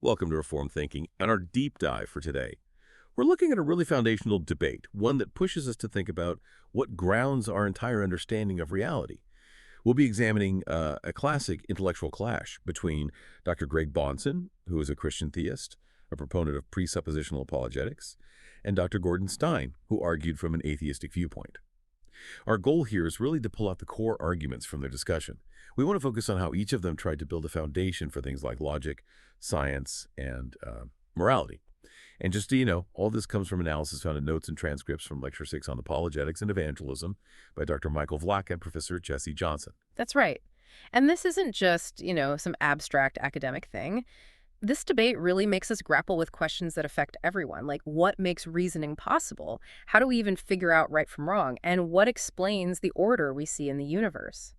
Welcome to Reform Thinking and our deep dive for today. We're looking at a really foundational debate, one that pushes us to think about what grounds our entire understanding of reality. We'll be examining a classic intellectual clash between Dr. Greg Bahnsen, who is a Christian theist, a proponent of presuppositional apologetics, and Dr. Gordon Stein, who argued from an atheistic viewpoint. Our goal here is really to pull out the core arguments from their discussion. We want to focus on how each of them tried to build a foundation for things like logic, science, and morality. And just so you know, all this comes from analysis found in notes and transcripts from Lecture 6 on Apologetics and Evangelism by Dr. Michael Vlach and Professor Jesse Johnson. That's right. And this isn't just, some abstract academic thing. This debate really makes us grapple with questions that affect everyone, like what makes reasoning possible? How do we even figure out right from wrong? And what explains the order we see in the universe?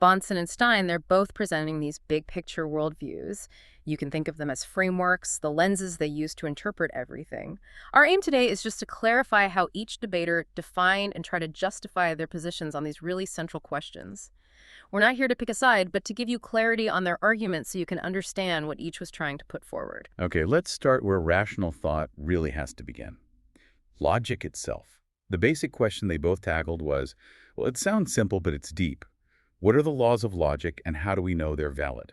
Bahnsen and Stein, they're both presenting these big picture worldviews. You can think of them as frameworks, the lenses they use to interpret everything. Our aim today is just to clarify how each debater defined and try to justify their positions on these really central questions. We're not here to pick a side, but to give you clarity on their arguments so you can understand what each was trying to put forward. Okay, let's start where rational thought really has to begin. Logic itself. The basic question they both tackled was, well, it sounds simple, but it's deep. What are the laws of logic, and how do we know they're valid?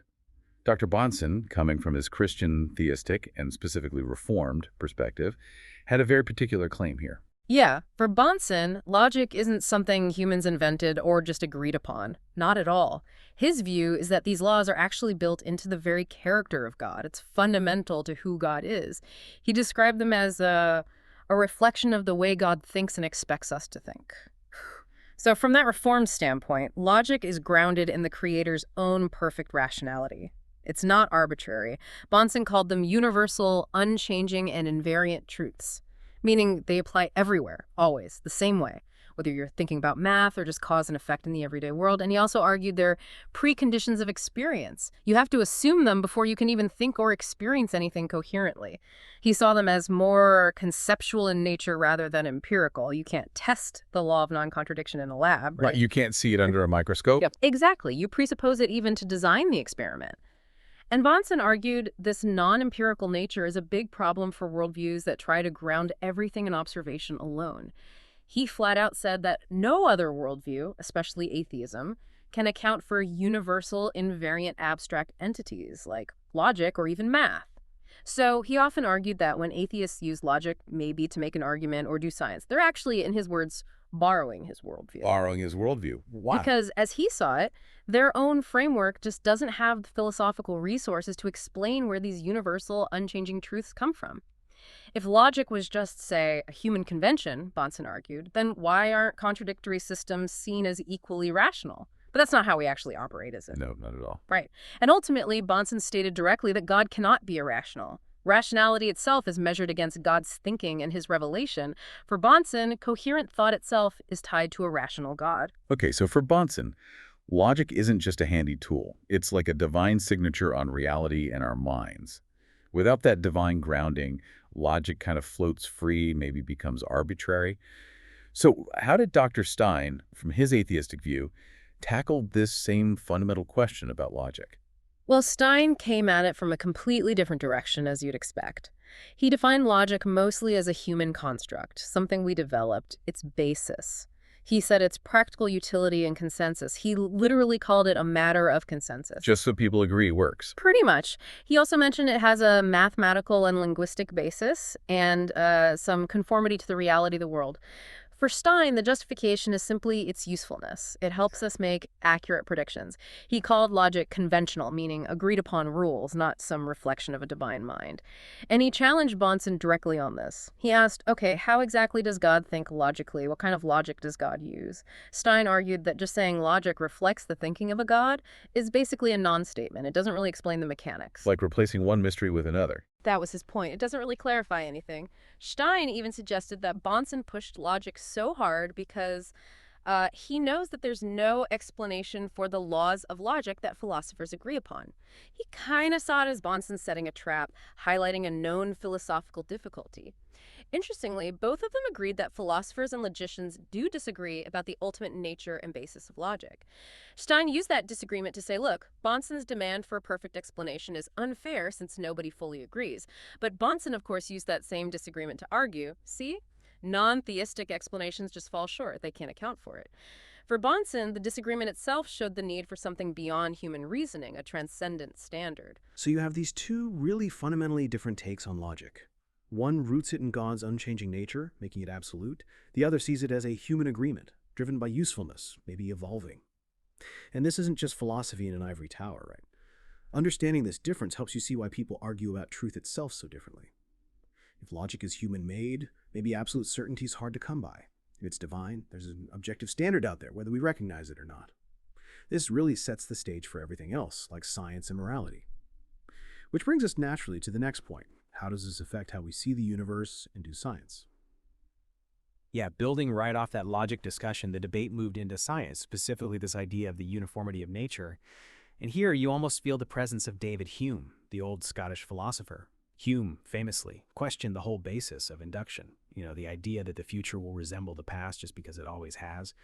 Dr. Bahnsen, coming from his Christian theistic and specifically Reformed perspective, had a very particular claim here. Yeah, for Bahnsen, logic isn't something humans invented or just agreed upon. Not at all. His view is that these laws are actually built into the very character of God. It's fundamental to who God is. He described them as a reflection of the way God thinks and expects us to think. So from that Reformed standpoint, logic is grounded in the Creator's own perfect rationality. It's not arbitrary. Bahnsen called them universal, unchanging, and invariant truths, meaning they apply everywhere, always, the same way, whether you're thinking about math or just cause and effect in the everyday world. And he also argued they're preconditions of experience. You have to assume them before you can even think or experience anything coherently. He saw them as more conceptual in nature rather than empirical. You can't test the law of non-contradiction in a lab, right? Right, you can't see it under a microscope. Yep, exactly. You presuppose it even to design the experiment. And Bahnsen argued this non-empirical nature is a big problem for worldviews that try to ground everything in observation alone. He flat out said that no other worldview, especially atheism, can account for universal, invariant abstract entities like logic or even math. So he often argued that when atheists use logic maybe to make an argument or do science, they're actually, in his words, borrowing his worldview. Borrowing his worldview. Why? Because, as he saw it, their own framework just doesn't have the philosophical resources to explain where these universal, unchanging truths come from. If logic was just, say, a human convention, Bahnsen argued, then why aren't contradictory systems seen as equally rational? But that's not how we actually operate, is it? No, not at all. Right. And ultimately, Bahnsen stated directly that God cannot be irrational. Rationality itself is measured against God's thinking and his revelation. For Bahnsen, coherent thought itself is tied to a rational God. Okay, so for Bahnsen, logic isn't just a handy tool. It's like a divine signature on reality and our minds. Without that divine grounding, logic kind of floats free, maybe becomes arbitrary. So how did Dr. Stein, from his atheistic view, tackle this same fundamental question about logic? Well, Stein came at it from a completely different direction, as you'd expect. He defined logic mostly as a human construct, something we developed, its basis. He said its practical utility and consensus. He literally called it a matter of consensus. Just so people agree works. Pretty much. He also mentioned it has a mathematical and linguistic basis and some conformity to the reality of the world. For Stein, the justification is simply its usefulness. It helps us make accurate predictions. He called logic conventional, meaning agreed upon rules, not some reflection of a divine mind. And he challenged Bahnsen directly on this. He asked, okay, how exactly does God think logically? What kind of logic does God use? Stein argued that just saying logic reflects the thinking of a God is basically a non-statement. It doesn't really explain the mechanics. Like replacing one mystery with another. That was his point. It doesn't really clarify anything. Stein even suggested that Bahnsen pushed logic so hard because He knows that there's no explanation for the laws of logic that philosophers agree upon. He kind of saw it as Bonson setting a trap, highlighting a known philosophical difficulty. Interestingly, both of them agreed that philosophers and logicians do disagree about the ultimate nature and basis of logic. Stein used that disagreement to say, look, Bonson's demand for a perfect explanation is unfair since nobody fully agrees. But Bonson, of course, used that same disagreement to argue, see, non-theistic explanations just fall short. They can't account for it. For Bonson, the disagreement itself showed the need for something beyond human reasoning, a transcendent standard. So you have these two really fundamentally different takes on logic. One roots it in God's unchanging nature, making it absolute. The other sees it as a human agreement, driven by usefulness, maybe evolving. And this isn't just philosophy in an ivory tower, right? Understanding this difference helps you see why people argue about truth itself so differently. If logic is human-made, maybe absolute certainty is hard to come by. If it's divine, there's an objective standard out there, whether we recognize it or not. This really sets the stage for everything else, like science and morality. Which brings us naturally to the next point. How does this affect how we see the universe and do science? Yeah, building right off that logic discussion, the debate moved into science, specifically this idea of the uniformity of nature. And here you almost feel the presence of David Hume, the old Scottish philosopher. Hume, famously, questioned the whole basis of induction, the idea that the future will resemble the past just because it always has.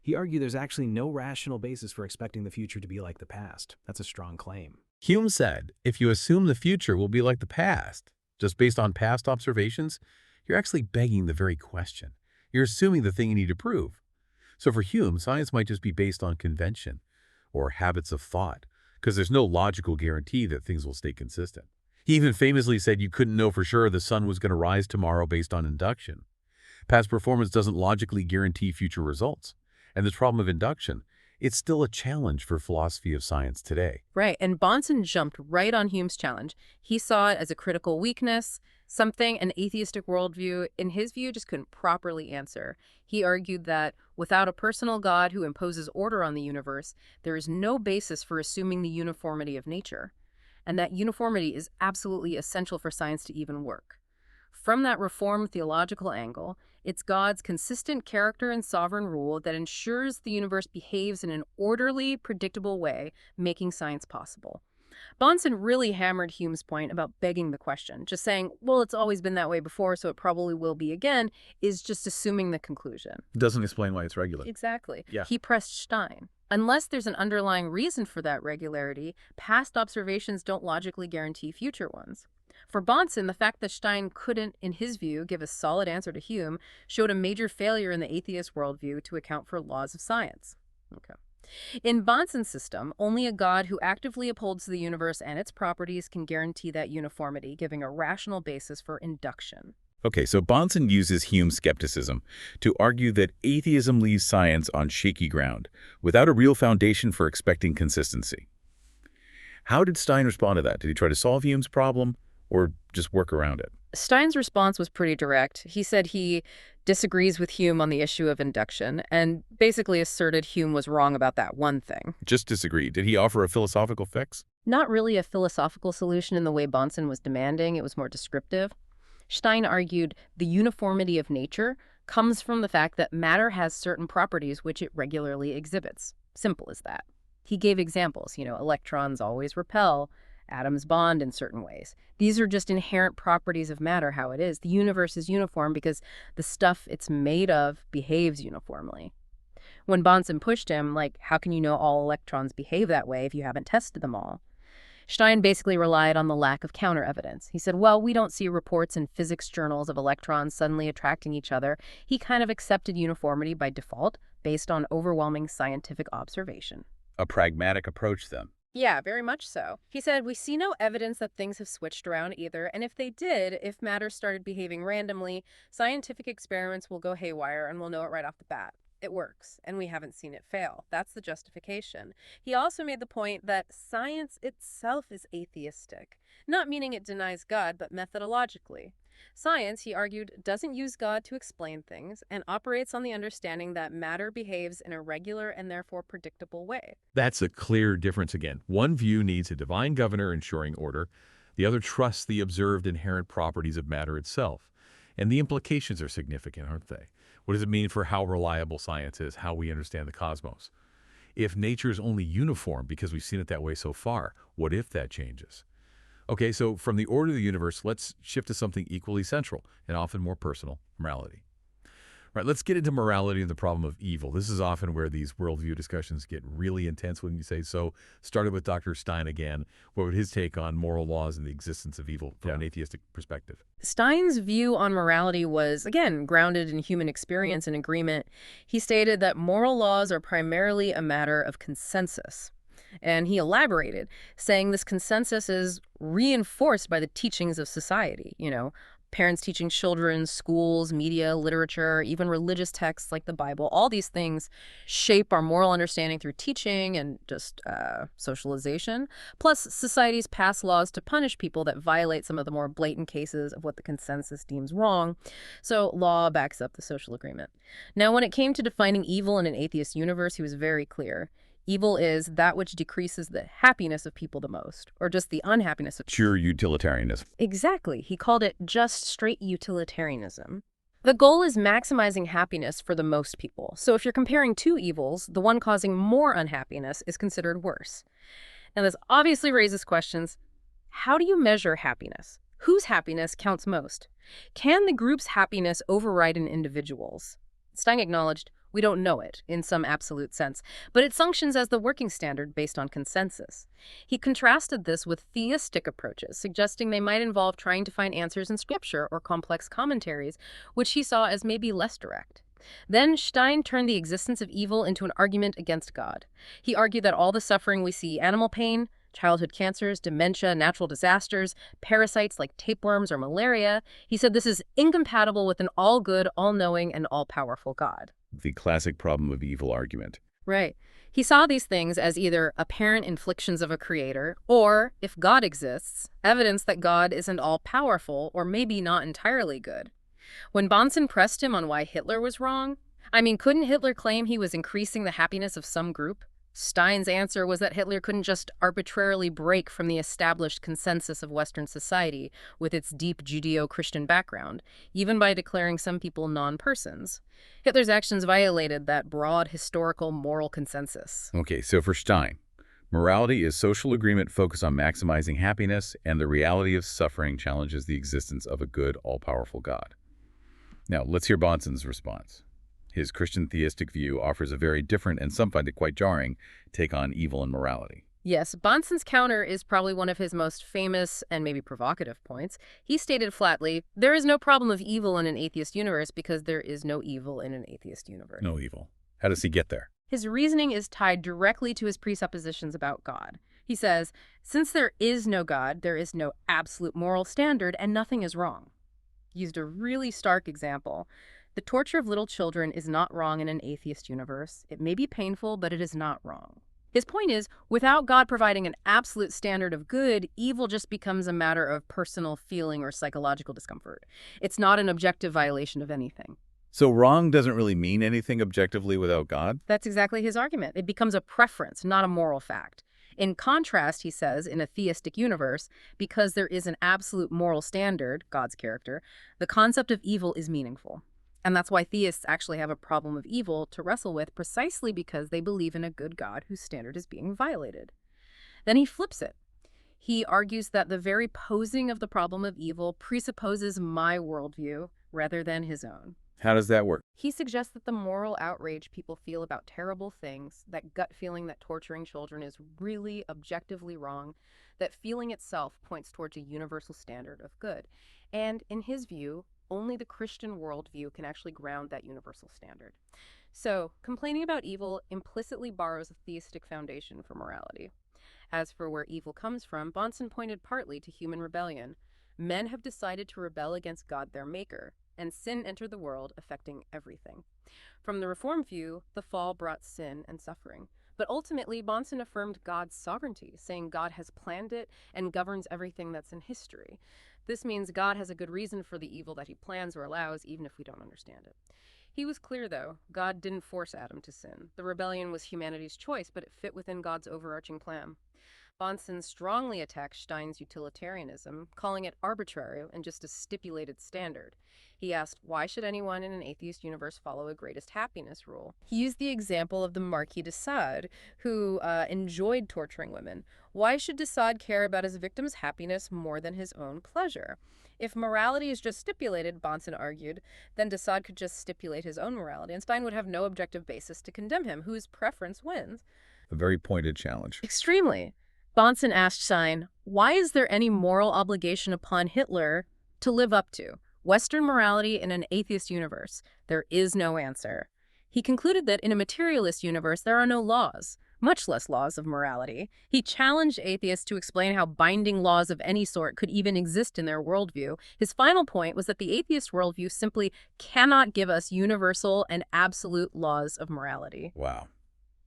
He argued there's actually no rational basis for expecting the future to be like the past. That's a strong claim. Hume said, if you assume the future will be like the past, just based on past observations, you're actually begging the very question. You're assuming the thing you need to prove. So for Hume, science might just be based on convention or habits of thought, because there's no logical guarantee that things will stay consistent. He even famously said you couldn't know for sure the sun was going to rise tomorrow based on induction. Past performance doesn't logically guarantee future results. And this problem of induction, it's still a challenge for philosophy of science today. Right, and Bonson jumped right on Hume's challenge. He saw it as a critical weakness, something an atheistic worldview, in his view, just couldn't properly answer. He argued that without a personal God who imposes order on the universe, there is no basis for assuming the uniformity of nature. And that uniformity is absolutely essential for science to even work. From that Reformed theological angle, it's God's consistent character and sovereign rule that ensures the universe behaves in an orderly, predictable way, making science possible. Bonson really hammered Hume's point about begging the question. Just saying, well, it's always been that way before, so it probably will be again, is just assuming the conclusion. Doesn't explain why it's regular. Exactly. Yeah. He pressed Stein. Unless there's an underlying reason for that regularity, past observations don't logically guarantee future ones. For Bonson, the fact that Stein couldn't, in his view, give a solid answer to Hume showed a major failure in the atheist worldview to account for laws of science. Okay. In Bonson's system, only a God who actively upholds the universe and its properties can guarantee that uniformity, giving a rational basis for induction. Okay, so Bonson uses Hume's skepticism to argue that atheism leaves science on shaky ground, without a real foundation for expecting consistency. How did Stein respond to that? Did he try to solve Hume's problem, or just work around it? Stein's response was pretty direct. He said he disagrees with Hume on the issue of induction, and basically asserted Hume was wrong about that one thing. Just disagreed. Did he offer a philosophical fix? Not really a philosophical solution in the way Bonson was demanding. It was more descriptive. Stein argued the uniformity of nature comes from the fact that matter has certain properties which it regularly exhibits. Simple as that. He gave examples, electrons always repel, atoms bond in certain ways. These are just inherent properties of matter, how it is. The universe is uniform because the stuff it's made of behaves uniformly. When Bonson pushed him, how can you know all electrons behave that way if you haven't tested them all? Stein basically relied on the lack of counter-evidence. He said, well, we don't see reports in physics journals of electrons suddenly attracting each other. He kind of accepted uniformity by default based on overwhelming scientific observation. A pragmatic approach, then. Yeah, very much so. He said, we see no evidence that things have switched around either, and if they did, if matter started behaving randomly, scientific experiments will go haywire and we'll know it right off the bat. It works, and we haven't seen it fail. That's the justification. He also made the point that science itself is atheistic, not meaning it denies God, but methodologically. Science, he argued, doesn't use God to explain things and operates on the understanding that matter behaves in a regular and therefore predictable way. That's a clear difference again. One view needs a divine governor ensuring order. The other trusts the observed inherent properties of matter itself. And the implications are significant, aren't they? What does it mean for how reliable science is, how we understand the cosmos? If nature is only uniform because we've seen it that way so far, what if that changes? Okay, so from the order of the universe, let's shift to something equally central and often more personal, morality. Right, let's get into morality and the problem of evil. This is often where these worldview discussions get really intense, when you say so. Started with Dr. Stein again. What would his take on moral laws and the existence of evil from an atheistic perspective? Stein's view on morality was, again, grounded in human experience and agreement. He stated that moral laws are primarily a matter of consensus. And he elaborated, saying this consensus is reinforced by the teachings of society, parents teaching children, schools, media, literature, even religious texts like the Bible. All these things shape our moral understanding through teaching and just socialization. Plus, societies pass laws to punish people that violate some of the more blatant cases of what the consensus deems wrong. So law backs up the social agreement. Now, when it came to defining evil in an atheist universe, he was very clear. Evil is that which decreases the happiness of people the most, or just the unhappiness of Pure utilitarianism. Exactly. He called it just straight utilitarianism. The goal is maximizing happiness for the most people. So if you're comparing two evils, the one causing more unhappiness is considered worse. Now, this obviously raises questions. How do you measure happiness? Whose happiness counts most? Can the group's happiness override an individual's? Stein acknowledged, we don't know it in some absolute sense, but it functions as the working standard based on consensus. He contrasted this with theistic approaches, suggesting they might involve trying to find answers in scripture or complex commentaries, which he saw as maybe less direct. Then Stein turned the existence of evil into an argument against God. He argued that all the suffering we see, animal pain, childhood cancers, dementia, natural disasters, parasites like tapeworms or malaria, he said this is incompatible with an all-good, all-knowing, and all-powerful God. The classic problem of evil argument. Right. He saw these things as either apparent inflictions of a creator, or, if God exists, evidence that God isn't all-powerful or maybe not entirely good. When Bonson pressed him on why Hitler was wrong, couldn't Hitler claim he was increasing the happiness of some group? Stein's answer was that Hitler couldn't just arbitrarily break from the established consensus of Western society with its deep Judeo-Christian background, even by declaring some people non-persons. Hitler's actions violated that broad historical moral consensus. Okay, so for Stein, morality is social agreement focused on maximizing happiness, and the reality of suffering challenges the existence of a good, all-powerful God. Now, let's hear Bonson's response. His Christian theistic view offers a very different, and some find it quite jarring, take on evil and morality. Yes, Bonson's counter is probably one of his most famous and maybe provocative points. He stated flatly, there is no problem of evil in an atheist universe because there is no evil in an atheist universe. No evil. How does he get there? His reasoning is tied directly to his presuppositions about God. He says, since there is no God, there is no absolute moral standard and nothing is wrong. He used a really stark example. The torture of little children is not wrong in an atheist universe. It may be painful, but it is not wrong. His point is, without God providing an absolute standard of good, evil just becomes a matter of personal feeling or psychological discomfort. It's not an objective violation of anything. So wrong doesn't really mean anything objectively without God? That's exactly his argument. It becomes a preference, not a moral fact. In contrast, he says, in a theistic universe, because there is an absolute moral standard, God's character, the concept of evil is meaningful. And that's why theists actually have a problem of evil to wrestle with, precisely because they believe in a good God whose standard is being violated. Then he flips it. He argues that the very posing of the problem of evil presupposes my worldview rather than his own. How does that work? He suggests that the moral outrage people feel about terrible things, that gut feeling that torturing children is really objectively wrong, that feeling itself points towards a universal standard of good. And in his view, only the Christian worldview can actually ground that universal standard. So, complaining about evil implicitly borrows a theistic foundation for morality. As for where evil comes from, Bonson pointed partly to human rebellion. Men have decided to rebel against God, their maker, and sin entered the world, affecting everything. From the Reform view, the fall brought sin and suffering. But ultimately, Bonson affirmed God's sovereignty, saying God has planned it and governs everything that's in history. This means God has a good reason for the evil that he plans or allows, even if we don't understand it. He was clear, though. God didn't force Adam to sin. The rebellion was humanity's choice, but it fit within God's overarching plan. Bonson strongly attacked Stein's utilitarianism, calling it arbitrary and just a stipulated standard. He asked, why should anyone in an atheist universe follow a greatest happiness rule? He used the example of the Marquis de Sade, who enjoyed torturing women. Why should de Sade care about his victim's happiness more than his own pleasure? If morality is just stipulated, Bonson argued, then de Sade could just stipulate his own morality, and Stein would have no objective basis to condemn him, whose preference wins. A very pointed challenge. Extremely. Bonson asked Stein, why is there any moral obligation upon Hitler to live up to? Western morality in an atheist universe. There is no answer. He concluded that in a materialist universe, there are no laws, much less laws of morality. He challenged atheists to explain how binding laws of any sort could even exist in their worldview. His final point was that the atheist worldview simply cannot give us universal and absolute laws of morality. Wow.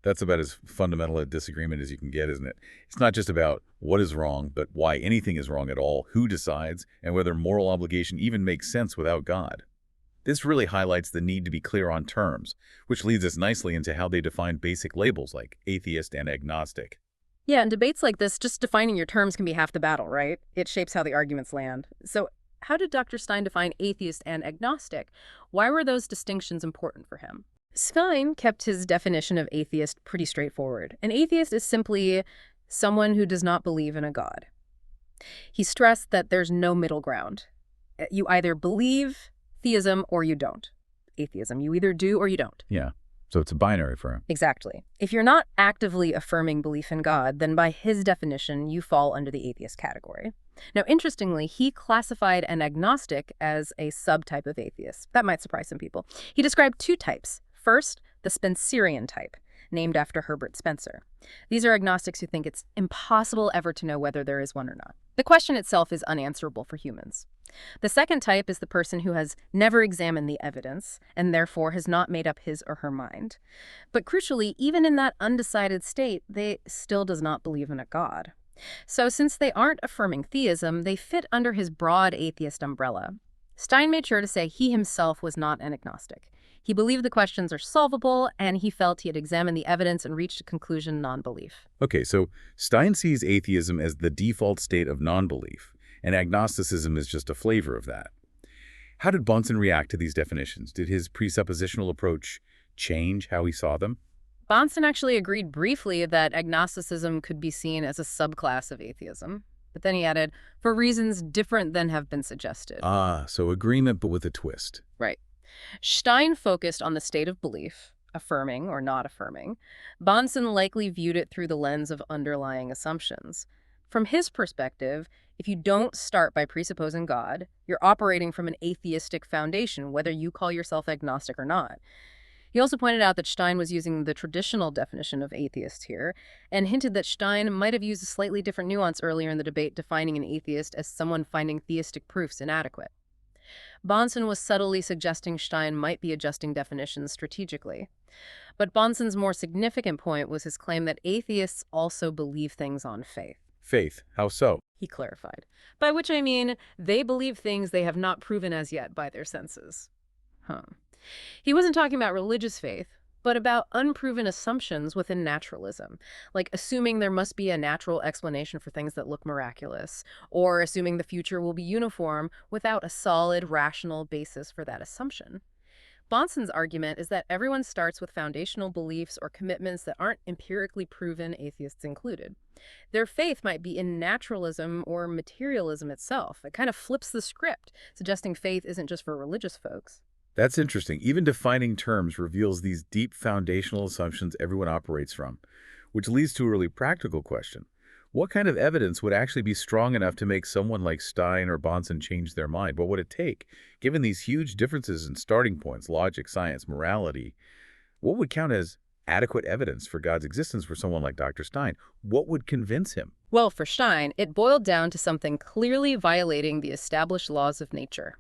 That's about as fundamental a disagreement as you can get, isn't it? It's not just about what is wrong, but why anything is wrong at all, who decides, and whether moral obligation even makes sense without God. This really highlights the need to be clear on terms, which leads us nicely into how they define basic labels like atheist and agnostic. Yeah, in debates like this, just defining your terms can be half the battle, right? It shapes how the arguments land. So how did Dr. Stein define atheist and agnostic? Why were those distinctions important for him? Stein kept his definition of atheist pretty straightforward. An atheist is simply someone who does not believe in a God. He stressed that there's no middle ground. You either believe theism or you don't. Atheism, you either do or you don't. Yeah, so it's a binary for him. Exactly. If you're not actively affirming belief in God, then by his definition, you fall under the atheist category. Now, interestingly, he classified an agnostic as a subtype of atheist. That might surprise some people. He described two types. First, the Spencerian type, named after Herbert Spencer. These are agnostics who think it's impossible ever to know whether there is one or not. The question itself is unanswerable for humans. The second type is the person who has never examined the evidence and therefore has not made up his or her mind. But crucially, even in that undecided state, they still does not believe in a God. So since they aren't affirming theism, they fit under his broad atheist umbrella. Stein made sure to say he himself was not an agnostic. He believed the questions are solvable, and he felt he had examined the evidence and reached a conclusion non-belief. Okay, so Stein sees atheism as the default state of non-belief, and agnosticism is just a flavor of that. How did Bonson react to these definitions? Did his presuppositional approach change how he saw them? Bonson actually agreed briefly that agnosticism could be seen as a subclass of atheism. But then he added, for reasons different than have been suggested. Ah, so agreement but with a twist. Right. Stein focused on the state of belief, affirming or not affirming. Bonson likely viewed it through the lens of underlying assumptions. From his perspective, if you don't start by presupposing God, you're operating from an atheistic foundation, whether you call yourself agnostic or not. He also pointed out that Stein was using the traditional definition of atheist here, and hinted that Stein might have used a slightly different nuance earlier in the debate, defining an atheist as someone finding theistic proofs inadequate. Bonson was subtly suggesting Stein might be adjusting definitions strategically. But Bonson's more significant point was his claim that atheists also believe things on faith. Faith, how so? He clarified. By which I mean, they believe things they have not proven as yet by their senses. He wasn't talking about religious faith, but about unproven assumptions within naturalism, like assuming there must be a natural explanation for things that look miraculous, or assuming the future will be uniform without a solid, rational basis for that assumption. Bonson's argument is that everyone starts with foundational beliefs or commitments that aren't empirically proven, atheists included. Their faith might be in naturalism or materialism itself. It kind of flips the script, suggesting faith isn't just for religious folks. That's interesting. Even defining terms reveals these deep foundational assumptions everyone operates from, which leads to a really practical question. What kind of evidence would actually be strong enough to make someone like Stein or Bonson change their mind? What would it take? Given these huge differences in starting points, logic, science, morality, what would count as adequate evidence for God's existence for someone like Dr. Stein? What would convince him? Well, for Stein, it boiled down to something clearly violating the established laws of nature.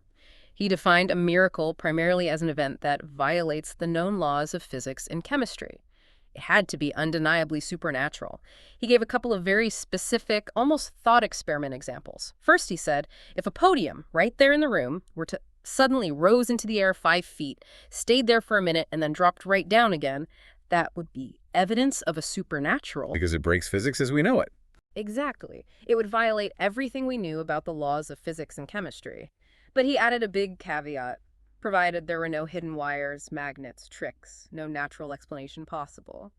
He defined a miracle primarily as an event that violates the known laws of physics and chemistry. It had to be undeniably supernatural. He gave a couple of very specific, almost thought experiment examples. First, he said, if a podium right there in the room were to suddenly rose into the air 5 feet, stayed there for a minute, and then dropped right down again, that would be evidence of a supernatural. Because it breaks physics as we know it. Exactly. It would violate everything we knew about the laws of physics and chemistry. But he added a big caveat, provided there were no hidden wires, magnets, tricks, no natural explanation possible.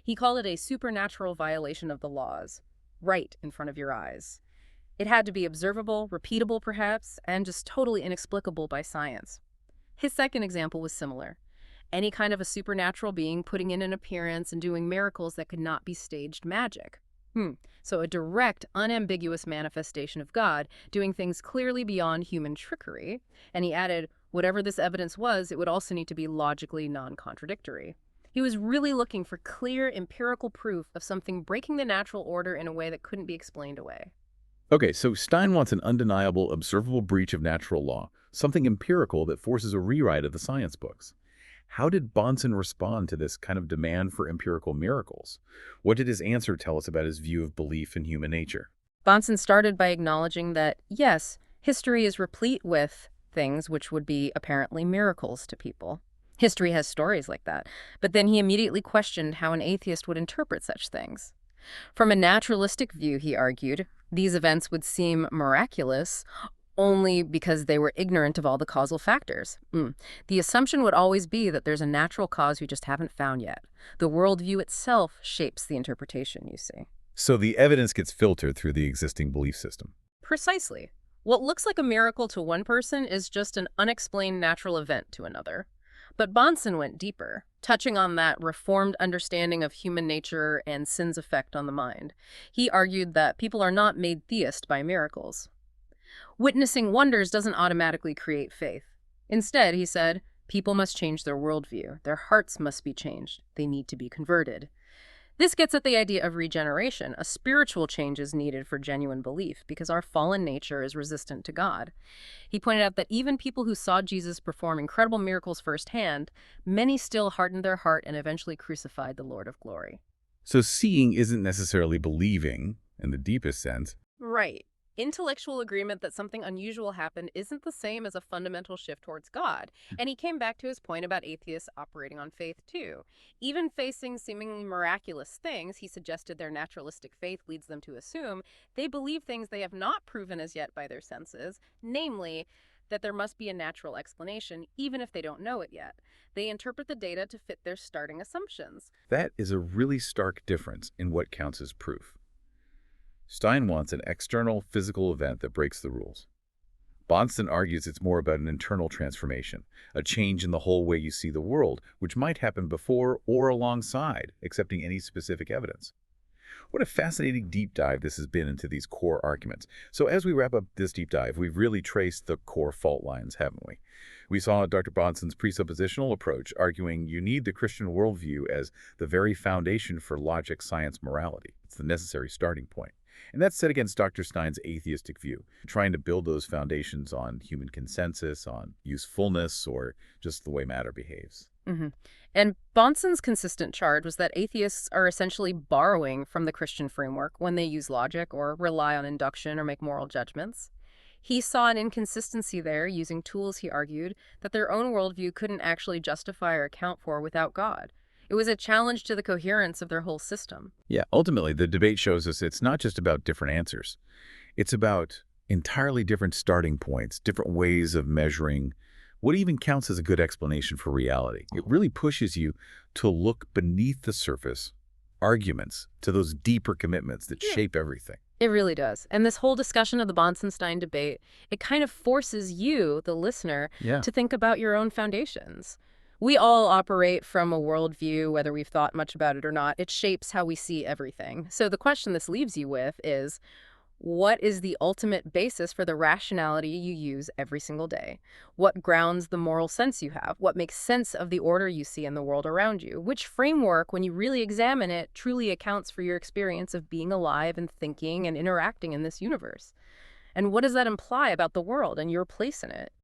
He called it a supernatural violation of the laws, right in front of your eyes. It had to be observable, repeatable perhaps, and just totally inexplicable by science. His second example was similar. Any kind of a supernatural being putting in an appearance and doing miracles that could not be staged magic. So a direct, unambiguous manifestation of God, doing things clearly beyond human trickery. And he added, whatever this evidence was, it would also need to be logically non-contradictory. He was really looking for clear, empirical proof of something breaking the natural order in a way that couldn't be explained away. Okay, so Stein wants an undeniable, observable breach of natural law, something empirical that forces a rewrite of the science books. How did Bonson respond to this kind of demand for empirical miracles? What did his answer tell us about his view of belief in human nature? Bonson started by acknowledging that, yes, history is replete with things which would be apparently miracles to people. History has stories like that. But then he immediately questioned how an atheist would interpret such things. From a naturalistic view, he argued, these events would seem miraculous only because they were ignorant of all the causal factors. The assumption would always be that there's a natural cause we just haven't found yet. The worldview itself shapes the interpretation, you see. So the evidence gets filtered through the existing belief system. Precisely. What looks like a miracle to one person is just an unexplained natural event to another. But Bonson went deeper, touching on that reformed understanding of human nature and sin's effect on the mind. He argued that people are not made theist by miracles. Witnessing wonders doesn't automatically create faith. Instead, he said, people must change their worldview. Their hearts must be changed. They need to be converted. This gets at the idea of regeneration. A spiritual change is needed for genuine belief because our fallen nature is resistant to God. He pointed out that even people who saw Jesus perform incredible miracles firsthand, many still hardened their heart and eventually crucified the Lord of glory. So seeing isn't necessarily believing in the deepest sense. Right. Intellectual agreement that something unusual happened isn't the same as a fundamental shift towards God. And he came back to his point about atheists operating on faith, too. Even facing seemingly miraculous things, he suggested their naturalistic faith leads them to assume they believe things they have not proven as yet by their senses, namely, that there must be a natural explanation, even if they don't know it yet. They interpret the data to fit their starting assumptions. That is a really stark difference in what counts as proof. Stein wants an external physical event that breaks the rules. Bonson argues it's more about an internal transformation, a change in the whole way you see the world, which might happen before or alongside accepting any specific evidence. What a fascinating deep dive this has been into these core arguments. So as we wrap up this deep dive, we've really traced the core fault lines, haven't we? We saw Dr. Bonson's presuppositional approach, arguing you need the Christian worldview as the very foundation for logic, science, morality. It's the necessary starting point. And that's set against Dr. Stein's atheistic view, trying to build those foundations on human consensus, on usefulness, or just the way matter behaves. And Bonson's consistent charge was that atheists are essentially borrowing from the Christian framework when they use logic or rely on induction or make moral judgments. He saw an inconsistency there, using tools, he argued, that their own worldview couldn't actually justify or account for without God. It was a challenge to the coherence of their whole system. Yeah, ultimately, the debate shows us it's not just about different answers. It's about entirely different starting points, different ways of measuring what even counts as a good explanation for reality. It really pushes you to look beneath the surface arguments to those deeper commitments that shape everything. It really does. And this whole discussion of the Bonson-Stein debate, it kind of forces you, the listener, to think about your own foundations. We all operate from a worldview, whether we've thought much about it or not. It shapes how we see everything. So the question this leaves you with is, what is the ultimate basis for the rationality you use every single day? What grounds the moral sense you have? What makes sense of the order you see in the world around you? Which framework, when you really examine it, truly accounts for your experience of being alive and thinking and interacting in this universe? And what does that imply about the world and your place in it?